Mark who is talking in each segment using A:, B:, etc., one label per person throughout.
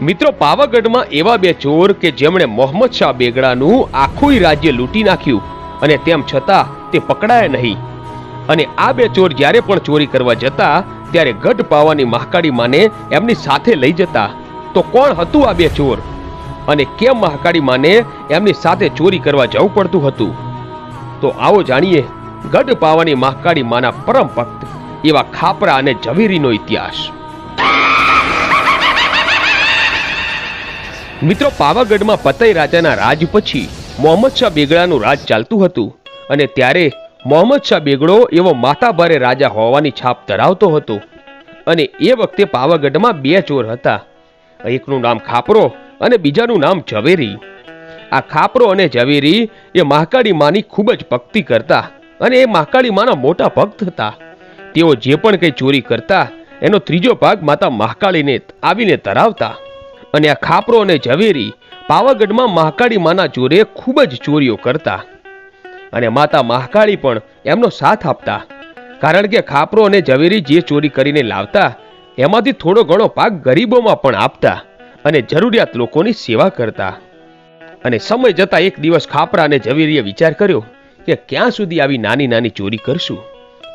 A: મિત્રો, પાવાગઢમાં એવા બે ચોર કે જેમણે મોહમ્મદ શાહ બેગડાનું આખું રાજ્ય લૂંટી નાખ્યું અને તેમ છતાં તે પકડાયા નહીં. અને આ બે ચોર જ્યારે પણ ચોરી કરવા જતા ત્યારે ગઢ પાવાની મહાકાળી માને એમની સાથે લઈ જતા. તો કોણ હતું આ બે ચોર અને કેમ મહાકાળી માને એમની સાથે ચોરી કરવા જવું પડતું હતું? તો આવો જાણીએ ગઢ પાવાની મહાકાળી માના પરમ ભક્ત એવા ખાપરા અને ઝવેરીનો ઇતિહાસ. મિત્રો, પાવાગઢમાં પતઈ રાજાના રાજ પછી મોહમ્મદ શાહ બેગડાનું રાજ ચાલતું હતું અને ત્યારે મોહમ્મદ શાહ બેગડો એવો માતાભારે રાજા હોવાની છાપ ધરાવતો હતો. અને એ વખતે પાવાગઢમાં બે ચોર હતા. એકનું નામ ખાપરો અને બીજાનું નામ ઝવેરી. આ ખાપરો અને ઝવેરી એ મહાકાળી માની ખૂબ જ ભક્તિ કરતા અને એ મહાકાળી માના મોટા ભક્ત હતા. તેઓ જે પણ કંઈ ચોરી કરતા એનો ત્રીજો ભાગ માતા મહાકાળીને આવીને ધરાવતા. અને આ ખાપરો અને ઝવેરી પાવાગઢમાં મહાકાળી માના જોરે ખૂબ જ ચોરીઓ કરતા અને માતા મહાકાળી પણ એમનો સાથ આપતા. કારણ કે ખાપરો અને ઝવેરી જે ચોરી કરીને લાવતા એમાંથી થોડો ઘણો ભાગ ગરીબોમાં પણ આપતા અને જરૂરિયાત લોકોની સેવા કરતા. અને સમય જતા એક દિવસ ખાપરા અને ઝવેરીએ વિચાર કર્યો કે ક્યાં સુધી આવી નાની નાની ચોરી કરશું.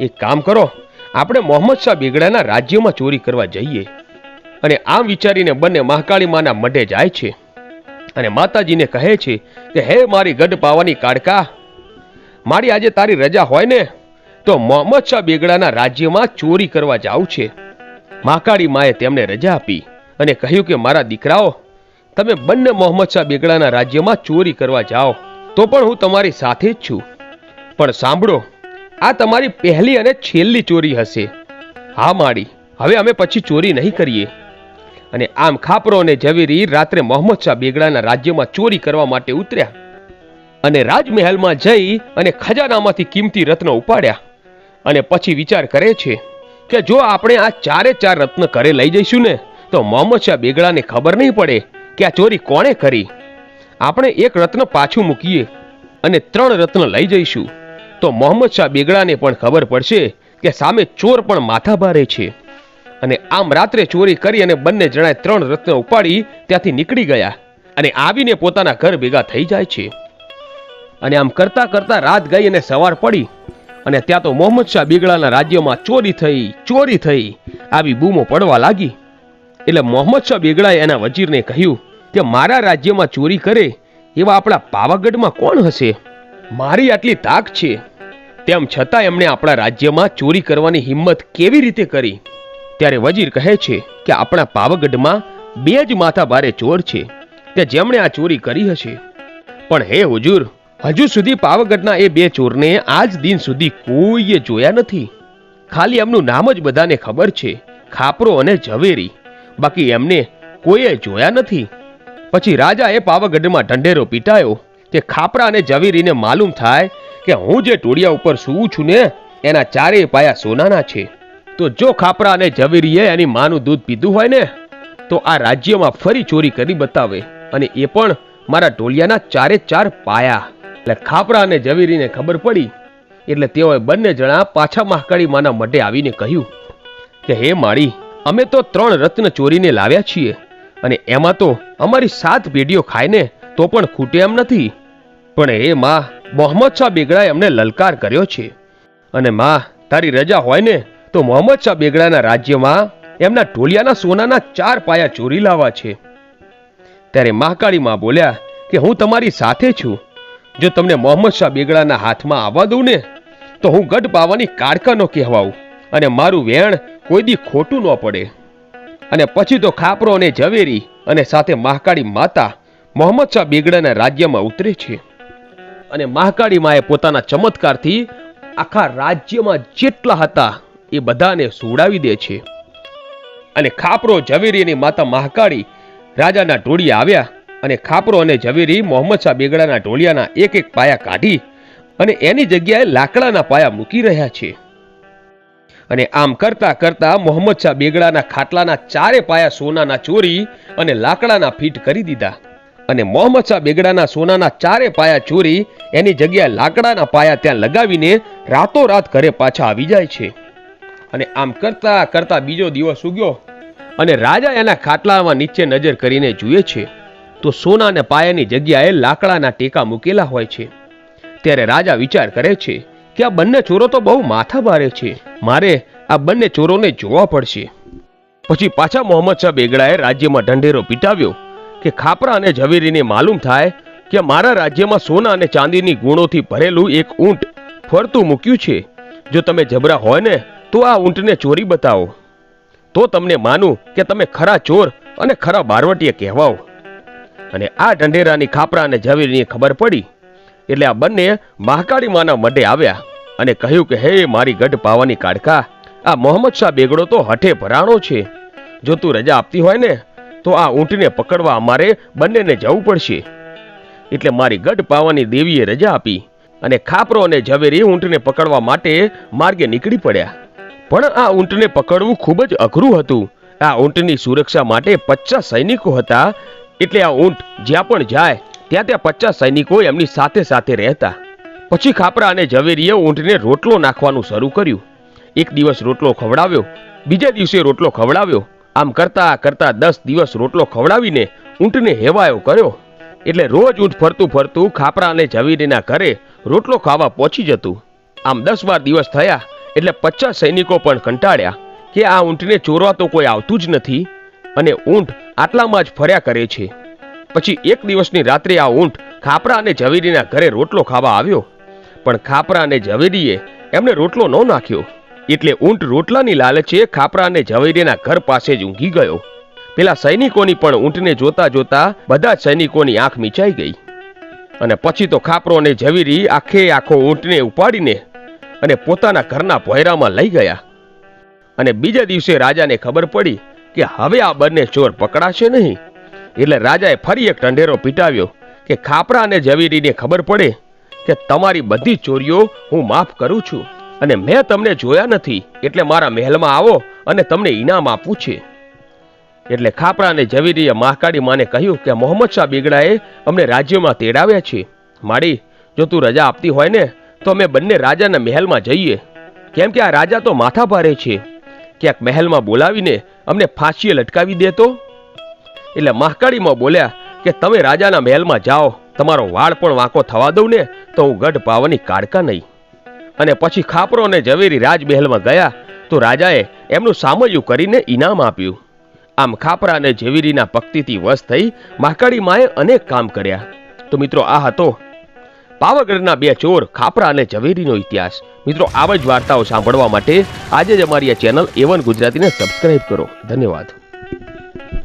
A: એક કામ કરો, આપણે મોહમ્મદ શાહ બેગડાના રાજ્યમાં ચોરી કરવા જઈએ. અને આમ વિચારીને બંને મહાકાળી માના મઢે જાય છે અને માતાજીને કહે છે કે હે મારી ગઢ પાવાની કાળકા, મારી આજે તારી રજા હોય ને તો મોહમ્મદ શાહ બેગડાના રાજ્યમાં ચોરી કરવા જાવું છે. મહાકાળી માએ તેમને રજા આપી અને કહ્યું કે મારા દીકરાઓ, તમે બંને મોહમ્મદ શાહ બેગડાના રાજ્યમાં ચોરી કરવા જાઓ તો પણ હું તમારી સાથે જ છું. પણ સાંભળો, આ તમારી પહેલી અને છેલ્લી ચોરી હશે. હા માડી, હવે અમે પછી ચોરી નહીં કરીએ. અને આમ ખાપરો અને ઝવેરી રાત્રે મોહમ્મદ શાહ બેગડાના રાજ્યમાં ચોરી કરવા માટે ઉતર્યા અને રાજમહેલમાં જઈ અને ખજાનામાંથી કિંમતી રત્નો ઉપાડ્યા. અને પછી વિચાર કરે છે કે જો આપણે આ ચારે ચાર રત્ન ઘરે લઈ જઈશું ને તો મોહમ્મદ શાહ બેગડાને ખબર નહીં પડે કે આ ચોરી કોણે કરી. આપણે એક રત્ન પાછું મૂકીએ અને 3 રત્ન લઈ જઈશું તો મોહમ્મદ શાહ બેગડાને પણ ખબર પડશે કે સામે ચોર પણ માથાભારે છે. અને આમ રાત્રે ચોરી કરી અને બંને જણાએ 3 રત્ન ઉપાડી ત્યાંથી નીકળી ગયા અને આવીને પોતાના ઘર ભેગા થઈ જાય છે. અને આમ કરતા કરતા રાત ગઈ અને સવાર પડી અને ત્યાં તો મોહમ્મદ શાહ બેગડાના રાજ્યમાં ચોરી થઈ આવી બૂમો પડવા લાગી. એટલે મોહમ્મદ શાહ બેગડાએ એના વજીરને કહ્યું કે મારા રાજ્યમાં ચોરી કરે એવા આપણા પાવાગઢમાં કોણ હશે? મારી આટલી તાક છે, તેમ છતાં એમણે આપણા રાજ્યમાં ચોરી કરવાની હિંમત કેવી રીતે કરી? ત્યારે વજીર કહે છે કે આપણા પાવાગઢમાં 2 જ માથાભારે ચોર છે કે જેમણે આ ચોરી કરી હશે. પણ હે હુજુર, હજુ સુધી પાવાગઢના એ 2 ચોરને આજ દિન સુધી કોઈએ જોયા નથી. ખાલી એમનું નામ જ બધાને ખબર છે, ખાપરો અને ઝવેરી. બાકી એમને કોઈએ જોયા નથી. પછી રાજાએ પાવાગઢમાં ઢંઢેરો પીટાયો કે ખાપરા અને ઝવેરીને માલુમ થાય કે હું જે ટોળિયા ઉપર સૂવું છું ને એના 4 પાયા સોનાના છે. તો જો ખાપરા અને ઝવેરીએ એની માનું દૂધ પીધું હોય ને તો આ રાજ્યમાં ફરી ચોરી કરી બતાવે અને એ પણ મારા ટોળિયાના 4 પાયા. એટલે ખાપરા અને ઝવેરીને ખબર પડી એટલે તેઓએ બંને જણા પાછા મહાકાળી માના મઢે આવીને કહ્યું કે હે માળી, અમે તો 3 રત્ન ચોરીને લાવ્યા છીએ અને એમાં તો અમારી 7 પેઢીઓ ખાઈને તો પણ ખૂટે એમ નથી. પણ હે માં, મોહમ્મદ શાહ બેગડાએ અમને લલકાર કર્યો છે અને માં, તારી રજા હોય ને તો મોહમ્મદ શાહ બેગડાના રાજ્યમાં એમના ટોળિયાના સોનાના 4 પાયા ચોરી લાવવા છે. ત્યારે મહાકાળી માં બોલ્યા કે હું તમારી સાથે છું. જો તમને મોહમ્મદ શાહ બેગડાના હાથમાં આવવા દઉં ને તો હું ગઢ પાવાની કાળકાનો કહેવાઉં અને મારું વેણ કોઈ દી ખોટું ન પડે. અને પછી તો ખાપરો અને ઝવેરી અને સાથે મહાકાળી માતા મોહમ્મદ શાહ બેગડાના રાજ્યમાં ઉતરે છે અને મહાકાળી માએ પોતાના ચમત્કારથી આખા રાજ્યમાં જેટલા હતા એ બધાને સુવડાવી દે છે. અને ખાપરો, ઝવેરી અને માતા મહાકાળી રાજાના ઢોળિયા આવ્યા અને ખાપરો અને ઝવેરી મોહમ્મદ શાહ બેગડાના ઢોળિયાના 1 પાયા કાઢી અને એની જગ્યાએ લાકડાના પાયા મૂકી રહ્યા છે. અને આમ કરતા કરતા મોહમ્મદ શાહ બેગડાના ખાટલાના 4 પાયા સોનાના ચોરી અને લાકડાના ફીટ કરી દીધા. અને મોહમ્મદ શાહ બેગડાના સોનાના 4 પાયા ચોરી એની જગ્યાએ લાકડાના પાયા ત્યાં લગાવીને રાતોરાત ઘરે પાછા આવી જાય છે. અને આમ કરતા કરતા બીજો દિવસ ઉગ્યો અને રાજા એના ખાટલામાં નીચે નજર કરીને જુએ છે તો સોનાને પાયાની જગ્યાએ લાકડાના ટેકા મૂકેલા હોય છે. ત્યારે રાજા વિચાર કરે છે કે આ બંને ચોરો તો બહુ માથાભારે છે, મારે આ બંને ચોરોને જોવા પડશે. પછી પાછા મોહમ્મદ શાહ બેગડાએ રાજ્યમાં ઢંઢેરો પીટાવ્યો કે ખાપરા અને ઝવેરીને માલુમ થાય કે મારા રાજ્યમાં સોના અને ચાંદીની ગુણોથી ભરેલું એક ઊંટ ફરતું મૂક્યું છે. જો તમે જબરા હોય ને તો આ ઊંટને ચોરી બતાવો, તો તમને માનું કે તમે ખરા ચોર અને ખરા બારવટીયા કહેવાઓ. અને આ ઢંઢેરાની ખાપરા અને ઝવેરીને ખબર પડી એટલે આ બંને મહાકાળી માના મઢે આવ્યા અને કહ્યું કે હે મારી ગઢ પાવાની કાડકા, આ મોહમ્મદ શાહ બેગડો તો હઠે ભરાણો છે. જો તું રજા આપતી હોય ને તો આ ઊંટને પકડવા અમારે બંનેને જવું પડશે. એટલે મારી ગઢ પાવાની દેવીએ રજા આપી અને ખાપરો અને ઝવેરી ઊંટને પકડવા માટે માર્ગે નીકળી પડ્યા. પણ આ ઊંટને પકડવું ખૂબ જ અઘરું હતું. આ ઊંટની સુરક્ષા માટે 50 સૈનિકો હતા. એટલે આ ઊંટ જ્યાં પણ જાય ત્યાં 50 સૈનિકો એમની સાથે સાથે રહેતા. પછી ખાપરા અને ઝવેરીએ ઊંટને રોટલો નાખવાનું શરૂ કર્યું. એક દિવસ રોટલો ખવડાવ્યો, બીજા દિવસે રોટલો ખવડાવ્યો. આમ કરતા કરતા 10 દિવસ રોટલો ખવડાવીને ઊંટને હેવાયો કર્યો. એટલે રોજ ઊંટ ફરતું ફરતું ખાપરા અને ઝવેરીના ઘરે રોટલો ખાવા પહોંચી જતું. આમ 10-12 દિવસ થયા એટલે 50 સૈનિકો પણ કંટાળ્યા કે આ ઊંટને ચોરવા તો કોઈ આવતું જ નથી અને ઊંટ આટલામાં જ ફર્યા કરે છે. પછી એક દિવસની રાત્રે આ ઊંટ ખાપરા અને ઝવેરીના ઘરે રોટલો ખાવા આવ્યો, પણ ખાપરા અને ઝવેરીએ એમને રોટલો ન નાખ્યો. એટલે ઊંટ રોટલાની લાલચે ખાપરા અને ઝવેરીના ઘર પાસે જ ઊંઘી ગયો. પેલા સૈનિકોની પણ ઊંટને જોતા જોતા બધા જ સૈનિકોની આંખ મીચાઈ ગઈ. અને પછી તો ખાપરો અને ઝવેરી આખો ઊંટને ઉપાડીને અને પોતાના ઘરના ભોયરામાં લઈ ગયા. અને બીજા દિવસે રાજાને ખબર પડી કે હવે આ બંને ચોર પકડાશે નહીં. એટલે રાજાએ ફરી એક ઢંઢેરો પીટાવ્યો કે ખાપરા અને ઝવેરીને ખબર પડે કે તમારી બધી ચોરીઓ હું માફ કરું છું અને મેં તમને જોયા નથી, એટલે મારા મહેલમાં આવો અને તમને ઇનામ આપવું છે. એટલે ખાપરા અને ઝવેરીએ મહાકાળી માને કહ્યું કે મોહમ્મદ શાહ બેગડાએ અમને રાજ્યમાં તેડાવ્યા છે. માડી, જો તું રજા આપતી હોય ને તો અમે બંને રાજાના મહેલમાં જઈએ, કેમ કે આ રાજા તો માથા ભારે છે. ક્યાંક મહેલમાં બોલાવીને અમને ફાંસીએ લટકાવી દેતો. એટલે મહાકાળીમાં બોલ્યા કે તમે રાજાના મહેલમાં જાઓ, તમારો વાળ પણ વાંકો થવા દઉં ને તો હું ગઢ પાવાની કાડકા નહીં. અને પછી ખાપરો અને ઝવેરી રાજમહેલમાં ગયા તો રાજાએ એમનું સામૈયું કરીને ઇનામ આપ્યું. આમ ખાપરા અને ઝવેરીના ભક્તિથી વશ થઈ મહાકાળી માએ અનેક કામ કર્યા. તો મિત્રો, આ હતો પાવાગઢના 2 ચોર ખાપરા અને ઝવેરીનો ઇતિહાસ. મિત્રો, આવા જ વાર્તાઓ સાંભળવા માટે આજે જ અમારી આ ચેનલ A1 ગુજરાતીને સબસ્ક્રાઇબ કરો. ધન્યવાદ.